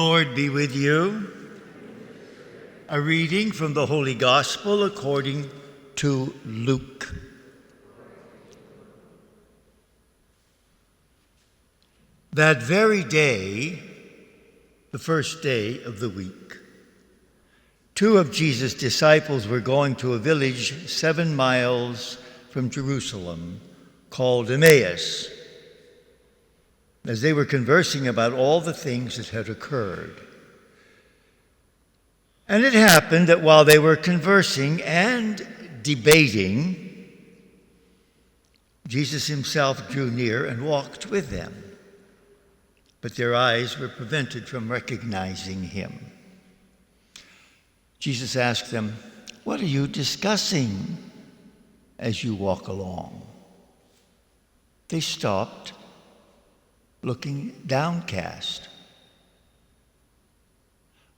Lord be with you. A reading from the Holy Gospel according to Luke. That very day, the first day of the week, two of Jesus' disciples were going to a village 7 miles from Jerusalem called Emmaus. As they were conversing about all the things that had occurred. And it happened that while they were conversing and debating, Jesus himself drew near and walked with them. But their eyes were prevented from recognizing him. Jesus asked them, "What are you discussing as you walk along?" They stopped, looking downcast.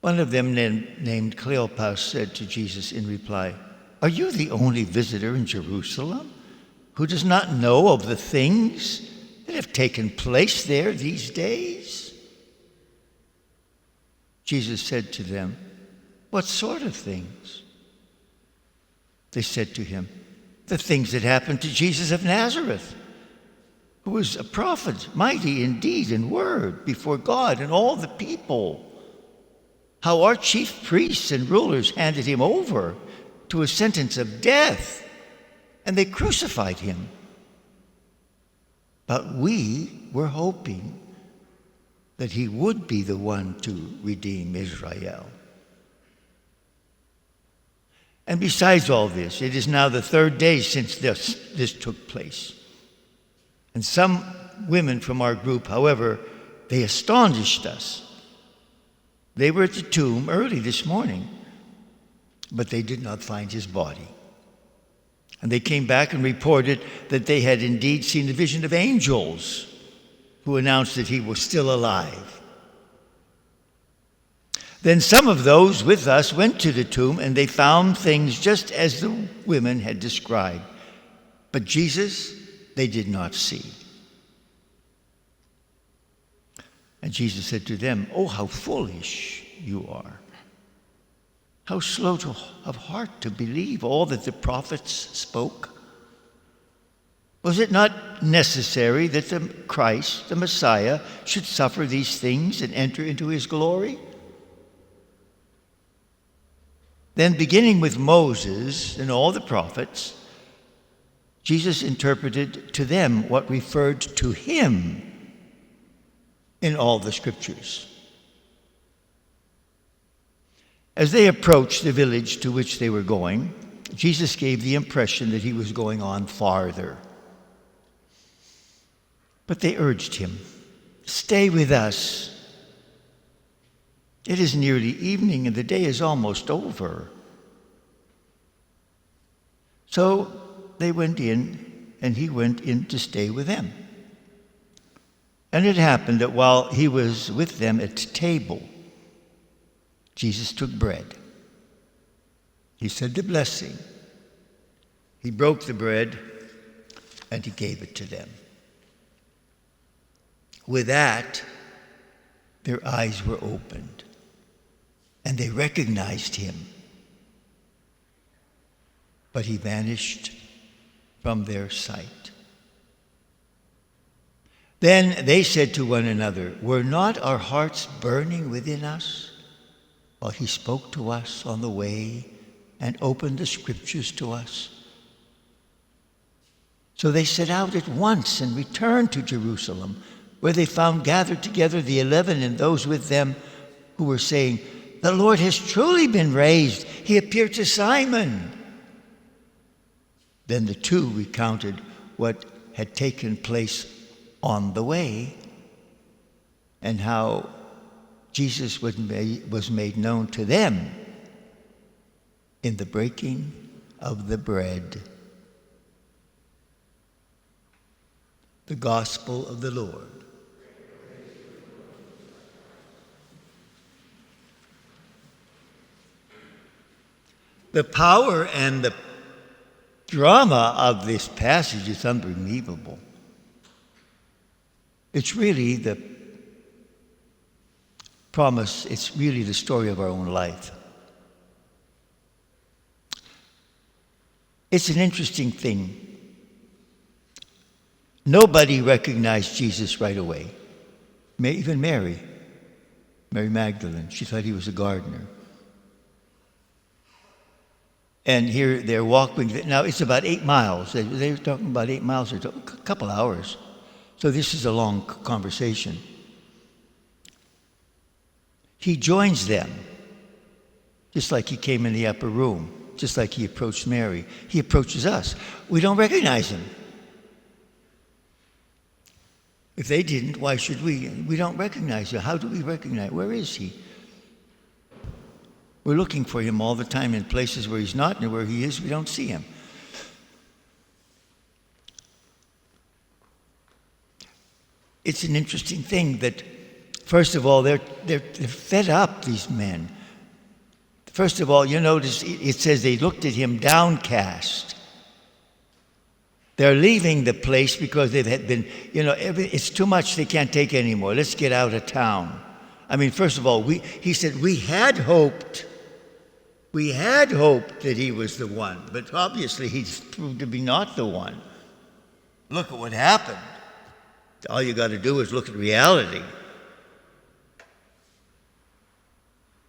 One of them, named Cleopas, said to Jesus in reply, "Are you the only visitor in Jerusalem who does not know of the things that have taken place there these days?" Jesus said to them, "What sort of things?" They said to him, "The things that happened to Jesus of Nazareth, who was a prophet, mighty in deed and word before God and all the people. How our chief priests and rulers handed him over to a sentence of death, and they crucified him. But we were hoping that he would be the one to redeem Israel. And besides all this, it is now the 3rd day since this took place. And some women from our group, however, they astonished us. They were at the tomb early this morning, but they did not find his body. And they came back and reported that they had indeed seen a vision of angels who announced that he was still alive. Then some of those with us went to the tomb, and they found things just as the women had described. But Jesus they did not see. And Jesus said to them, "Oh, how foolish you are. How slow of heart to believe all that the prophets spoke. Was it not necessary that the Christ, the Messiah, should suffer these things and enter into his glory?" Then, beginning with Moses and all the prophets, Jesus interpreted to them what referred to him in all the scriptures. As they approached the village to which they were going, Jesus gave the impression that he was going on farther. But they urged him, "Stay with us. It is nearly evening and the day is almost over." So they went in, and he went in to stay with them. And it happened that while he was with them at table, Jesus took bread. He said the blessing. He broke the bread, and he gave it to them. With that, their eyes were opened, and they recognized him. But he vanished from their sight. Then they said to one another, "Were not our hearts burning within us while he spoke to us on the way and opened the scriptures to us?" So they set out at once and returned to Jerusalem, where they found gathered together the 11 and those with them who were saying, "The Lord has truly been raised. He appeared to Simon." Then the 2 recounted what had taken place on the way and how Jesus was made known to them in the breaking of the bread. The Gospel of the Lord. The power and the drama of this passage is unbelievable. It's really the promise, it's really the story of our own life. It's an interesting thing. Nobody recognized Jesus right away. Even Mary Magdalene. She thought he was a gardener. And here they're walking. Now it's about 8 miles. They were talking about 8 miles or a couple hours. So this is a long conversation. He joins them, just like he came in the upper room, just like he approached Mary. He approaches us. We don't recognize him. If they didn't, why should we? We don't recognize him. How do we recognize? Where is he? We're looking for him all the time in places where he's not, and where he is, we don't see him. It's an interesting thing that, first of all, they're fed up, these men. First of all, you notice it says they looked at him downcast. They're leaving the place because they've been, it's too much, they can't take anymore. Let's get out of town. I mean, first of all, he said, we had hoped that he was the one, but obviously he's proved to be not the one. Look at what happened. All you got to do is look at reality.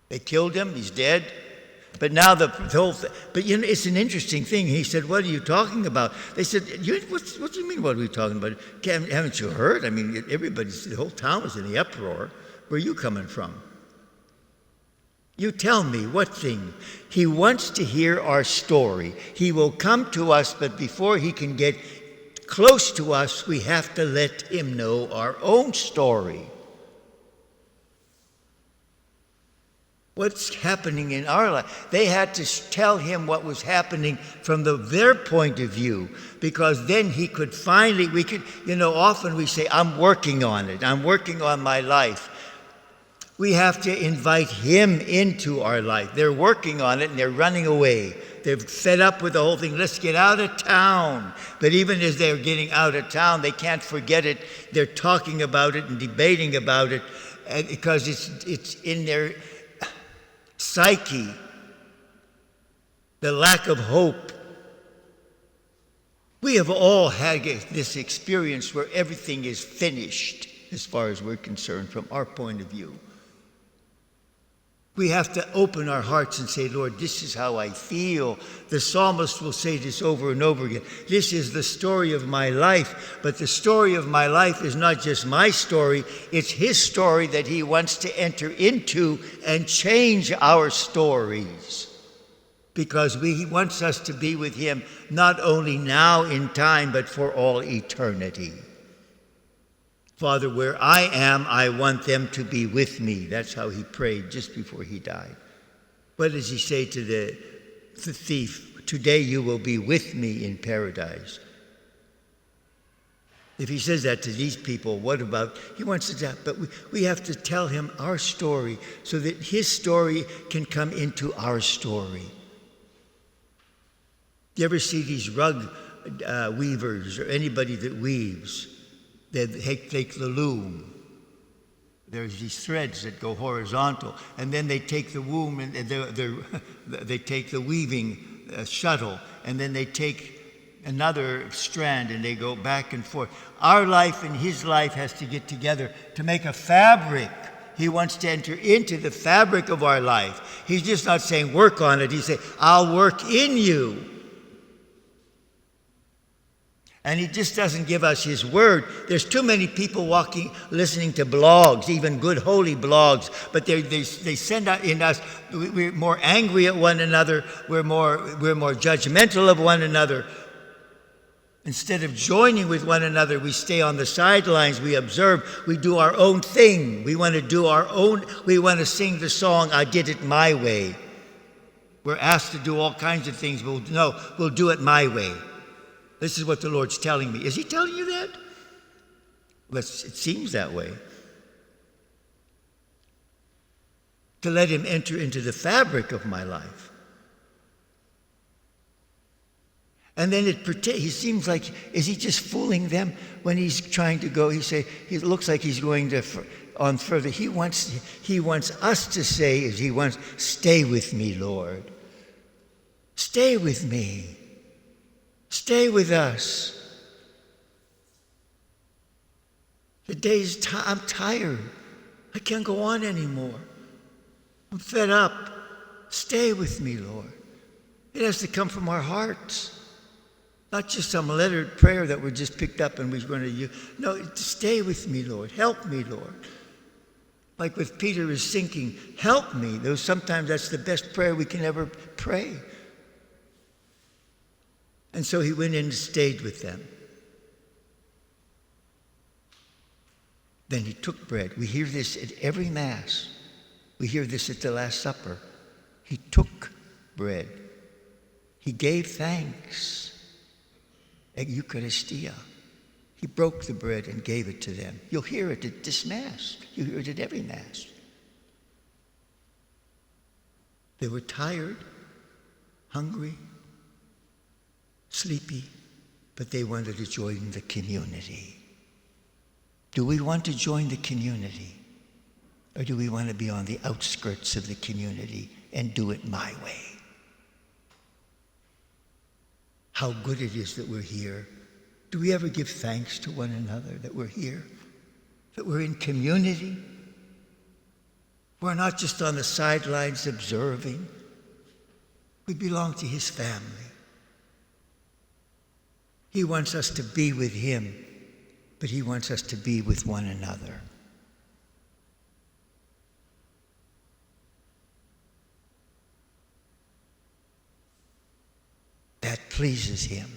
They killed him, he's dead. But now the whole thing, it's an interesting thing. He said, what are you talking about? They said, what do you mean, what are we talking about? Haven't you heard? I mean, the whole town was in the uproar. Where are you coming from? You tell me, what thing? He wants to hear our story. He will come to us, but before he can get close to us, we have to let him know our own story. What's happening in our life? They had to tell him what was happening from their point of view, because then he could finally, often we say, I'm working on it. I'm working on my life. We have to invite him into our life. They're working on it and they're running away. They're fed up with the whole thing. Let's get out of town. But even as they're getting out of town, they can't forget it. They're talking about it and debating about it because it's in their psyche, the lack of hope. We have all had this experience where everything is finished as far as we're concerned from our point of view. We have to open our hearts and say, Lord, this is how I feel. The psalmist will say this over and over again. This is the story of my life. But the story of my life is not just my story. It's his story that he wants to enter into and change our stories. Because he wants us to be with him not only now in time, but for all eternity. Father, where I am, I want them to be with me. That's how he prayed just before he died. What does he say to the thief? Today you will be with me in paradise. If he says that to these people, what about, he wants to die, but we have to tell him our story so that his story can come into our story. You ever see these rug weavers or anybody that weaves? They take the loom. There's these threads that go horizontal, and then they take the loom and they take the weaving shuttle, and then they take another strand and they go back and forth. Our life and his life has to get together to make a fabric. He wants to enter into the fabric of our life. He's just not saying work on it. He's saying, I'll work in you. And he just doesn't give us his word. There's too many people listening to blogs, even good holy blogs, but they send out in us, we're more angry at one another, we're more judgmental of one another. Instead of joining with one another, we stay on the sidelines, we observe, we do our own thing. We want to sing the song, I did it my way. We're asked to do all kinds of things, but we'll do it my way. This is what the Lord's telling me. Is he telling you that? Well, it seems that way. To let him enter into the fabric of my life. And then he seems like, is he just fooling them when he's trying to go? He looks like he's going to on further. He wants us to say, as he wants, stay with me, Lord. Stay with me. Stay with us. I'm tired. I can't go on anymore. I'm fed up. Stay with me, Lord. It has to come from our hearts. Not just some lettered prayer that we just picked up and we're going to use. No, stay with me, Lord. Help me, Lord. Like with Peter is sinking, help me. Though sometimes that's the best prayer we can ever pray. And so he went in and stayed with them. Then he took bread. We hear this at every Mass. We hear this at the Last Supper. He took bread. He gave thanks at Eucharistia. He broke the bread and gave it to them. You'll hear it at this Mass. You hear it at every Mass. They were tired, hungry, sleepy, but they wanted to join the community. Do we want to join the community? Or do we want to be on the outskirts of the community and do it my way? How good it is that we're here. Do we ever give thanks to one another that we're here? That we're in community? We're not just on the sidelines observing. We belong to his family. He wants us to be with him, but he wants us to be with one another. That pleases him.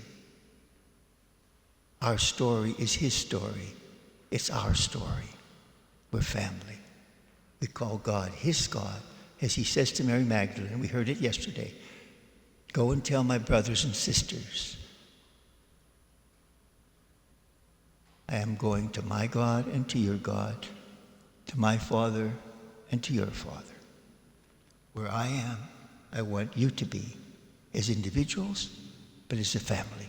Our story is his story. It's our story. We're family. We call God his God. As he says to Mary Magdalene, we heard it yesterday, go and tell my brothers and sisters, I am going to my God and to your God, to my Father and to your Father. Where I am, I want you to be, as individuals, but as a family.